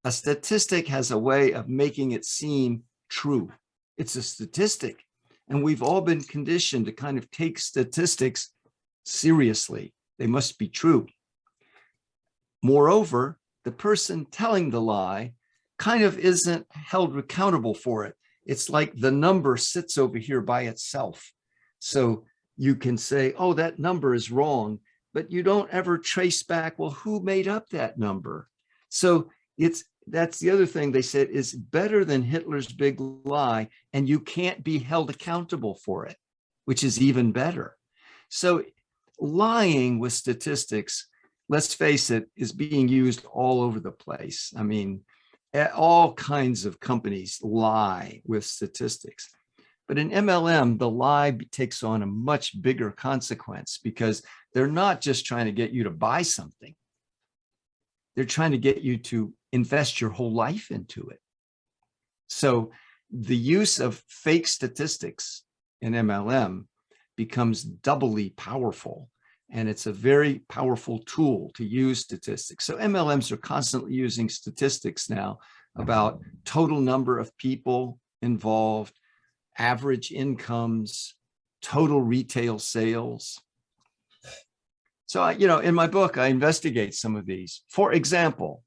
Speaker 2: A statistic has a way of making it seem true. It's a statistic. And we've all been conditioned to kind of take statistics seriously. They must be true. Moreover, the person telling the lie kind of isn't held accountable for it. It's like the number sits over here by itself. So you can say, oh, that number is wrong, but you don't ever trace back, well, who made up that number? So that's the other thing they said is better than Hitler's big lie, and you can't be held accountable for it, which is even better. So lying with statistics, let's face it, is being used all over the place. I mean, all kinds of companies lie with statistics. But in MLM, the lie takes on a much bigger consequence, because they're not just trying to get you to buy something. They're trying to get you to invest your whole life into it. So the use of fake statistics in MLM becomes doubly powerful. And it's a very powerful tool to use statistics. So MLMs are constantly using statistics now about total number of people involved, average incomes, total retail sales. So, in my book, I investigate some of these. For example,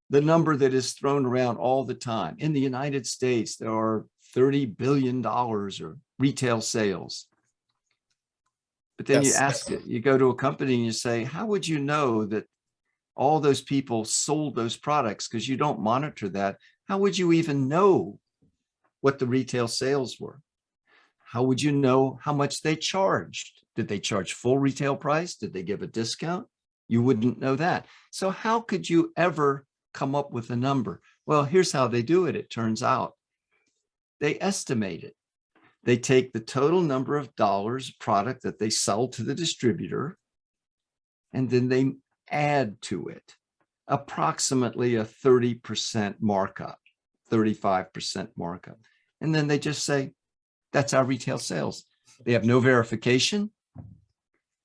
Speaker 2: the number that is thrown around all the time. In the United States, there are $30 billion of retail sales. But then you ask it, you go to a company and you say, how would you know that all those people sold those products? Because you don't monitor that. How would you even know what the retail sales were? How would you know how much they charged? Did they charge full retail price? Did they give a discount? You wouldn't know that. So how could you ever come up with a number? Well, here's how they do it. It turns out they estimate it. They take the total number of dollars product that they sell to the distributor, and then they add to it approximately a 30% markup, 35% markup. And then they just say, that's our retail sales. They have no verification.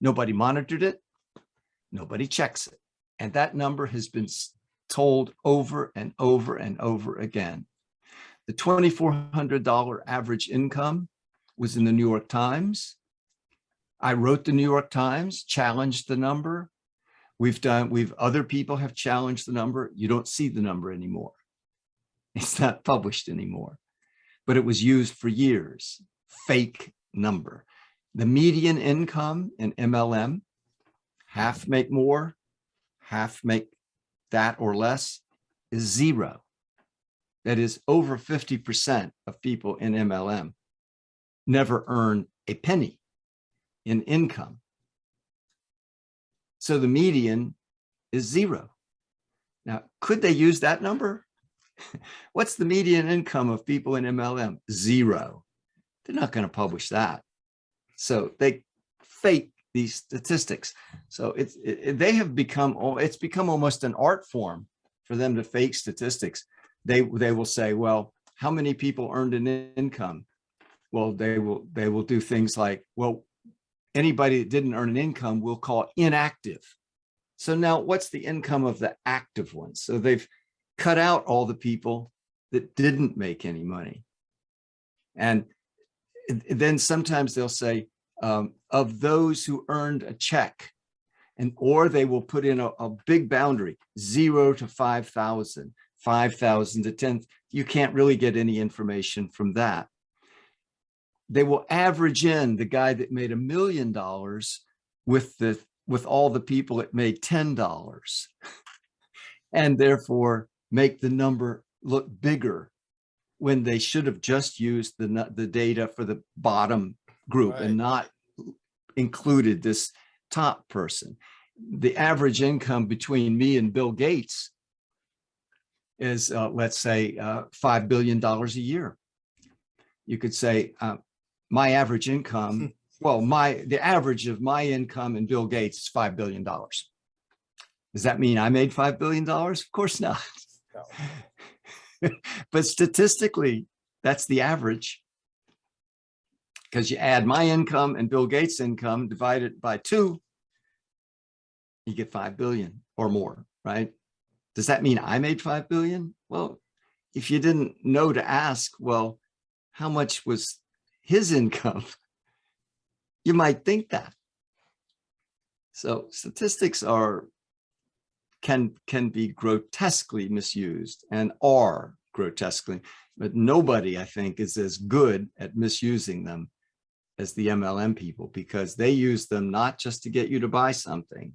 Speaker 2: Nobody monitored it. Nobody checks it. And that number has been told over and over and over again. The $2,400 average income was in the New York Times. I wrote the New York Times, challenged the number. Other people have challenged the number. You don't see the number anymore. It's not published anymore, but it was used for years. Fake number. The median income in MLM, half make more, half make that or less, is 0. That is, over 50% of people in MLM never earn a penny in income. So the median is 0. Now, could they use that number? What's the median income of people in MLM? 0. They're not going to publish that. So they fake these statistics. So they have become, it's become almost an art form for them to fake statistics. They will say, well, how many people earned an income? Well, they will do things like, well, anybody that didn't earn an income we'll call inactive. So now what's the income of the active ones? So they've cut out all the people that didn't make any money. And then sometimes they'll say, of those who earned a check, or they will put in a big boundary, 0 to 5,000, 5,000 to 10. You can't really get any information from that. They will average in the guy that made $1 million with all the people that made $10, and therefore make the number look bigger when they should have just used the data for the bottom group, right, and not included this top person. The average income between me and Bill Gates is, let's say, $5 billion a year. You could say my average income, well, the average of my income and Bill Gates is $5 billion. Does that mean I made $5 billion? Of course not. No. But statistically, that's the average, because you add my income and Bill Gates' income, divide it by 2, you get 5 billion or more, right? Does that mean I made 5 billion? Well, if you didn't know to ask, well, how much was his income? You might think that. So statistics can be grotesquely misused and are grotesquely, but nobody, I think, is as good at misusing them as the MLM people, because they use them not just to get you to buy something.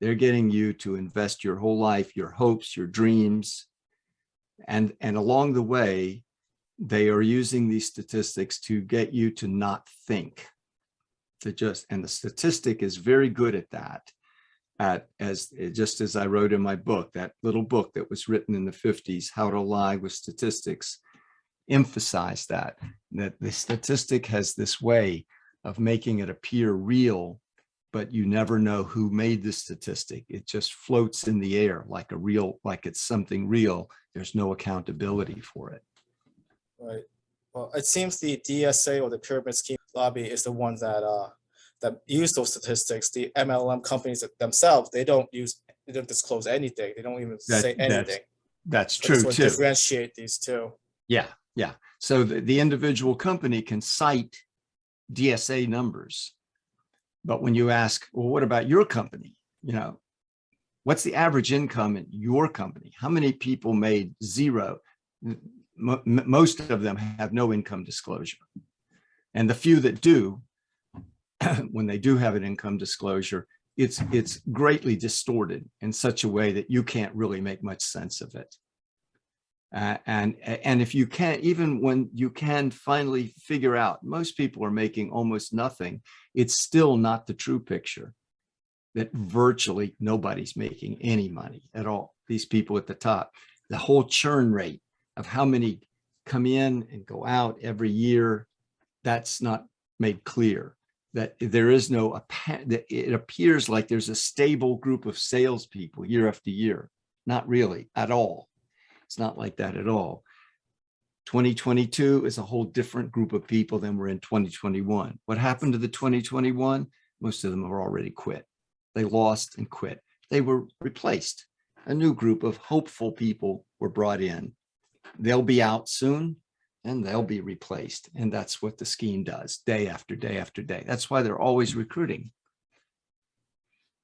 Speaker 2: They're getting you to invest your whole life, your hopes, your dreams. And along the way, they are using these statistics to get you to not think, and the statistic is very good at that. Just as I wrote in my book, that little book that was written in the 50s, How to Lie with Statistics, emphasized that the statistic has this way of making it appear real, but you never know who made the statistic. It just floats in the air like it's something real. There's no accountability for it.
Speaker 1: Right. Well, it seems the DSA, or the Pyramid Scheme Lobby, is the one that use those statistics. The MLM companies themselves, they don't disclose anything. They don't even say anything.
Speaker 2: That's true too.
Speaker 1: Differentiate these two.
Speaker 2: Yeah. So the individual company can cite DSA numbers, but when you ask, well, what about your company? What's the average income in your company? How many people made 0? Most of them have no income disclosure. And the few that do, when they do have an income disclosure, it's greatly distorted in such a way that you can't really make much sense of it. And if you can't, even when you can finally figure out, most people are making almost nothing, it's still not the true picture, that virtually nobody's making any money at all. These people at the top, the whole churn rate of how many come in and go out every year, that's not made clear. That there is it appears like there's a stable group of salespeople year after year. Not really at all. It's not like that at all. 2022 is a whole different group of people than we're in 2021. What happened to the 2021? Most of them have already quit. They lost and quit. They were replaced. A new group of hopeful people were brought in. They'll be out soon, and they'll be replaced. And that's what the scheme does, day after day after day. That's why they're always recruiting.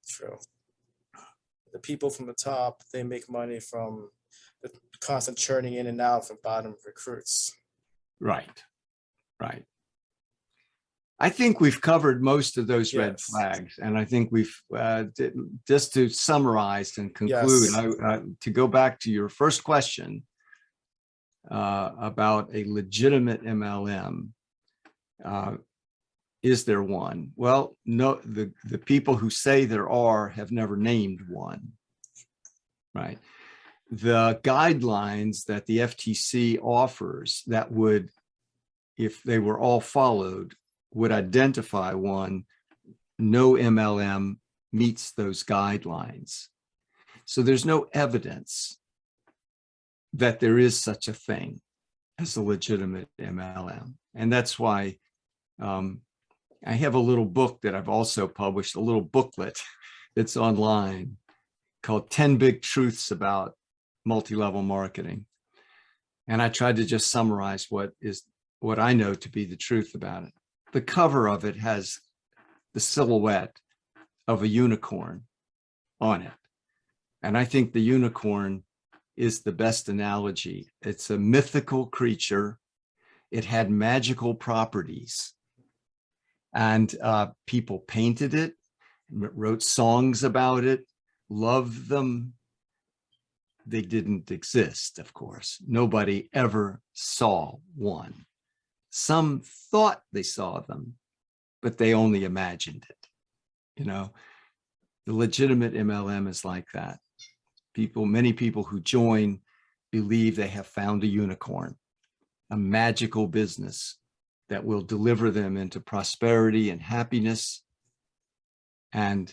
Speaker 1: True. The people from the top, they make money from constant churning in and out from bottom recruits.
Speaker 2: Right, right. I think we've covered most of those red
Speaker 1: Yes.
Speaker 2: flags, and I think we've just to summarize and conclude.
Speaker 1: Yes.
Speaker 2: To go back to your first question about a legitimate MLM, is there one? Well, no. The people who say there are have never named one. Right. The guidelines that the FTC offers that would, if they were all followed, would identify one. No MLM meets those guidelines. So there's no evidence that there is such a thing as a legitimate MLM. And that's why I have a little book that I've also published, a little booklet that's online called 10 Big Truths About Multi-Level Marketing. And I tried to just summarize what I know to be the truth about it. The cover of it has the silhouette of a unicorn on it. And I think the unicorn is the best analogy. It's a mythical creature. It had magical properties. And people painted it, wrote songs about it, loved them. They didn't exist, of course. Nobody ever saw one. Some thought they saw them, but they only imagined it. You know, the legitimate MLM is like that. Many people who join believe they have found a unicorn, a magical business that will deliver them into prosperity and happiness, and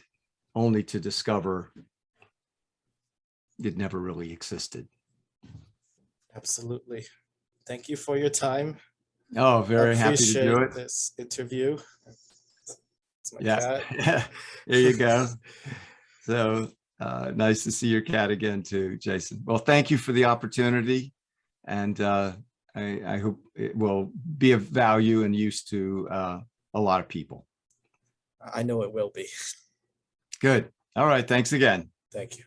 Speaker 2: only to discover it never really existed.
Speaker 1: Absolutely. Thank you for your time.
Speaker 2: Oh, very happy to do it.
Speaker 1: This interview. It's my
Speaker 2: Yeah,
Speaker 1: cat.
Speaker 2: there you go. So nice to see your cat again too, Jason. Well, thank you for the opportunity. And I hope it will be of value and use to a lot of people.
Speaker 1: I know it will be.
Speaker 2: Good. All right. Thanks again.
Speaker 1: Thank you.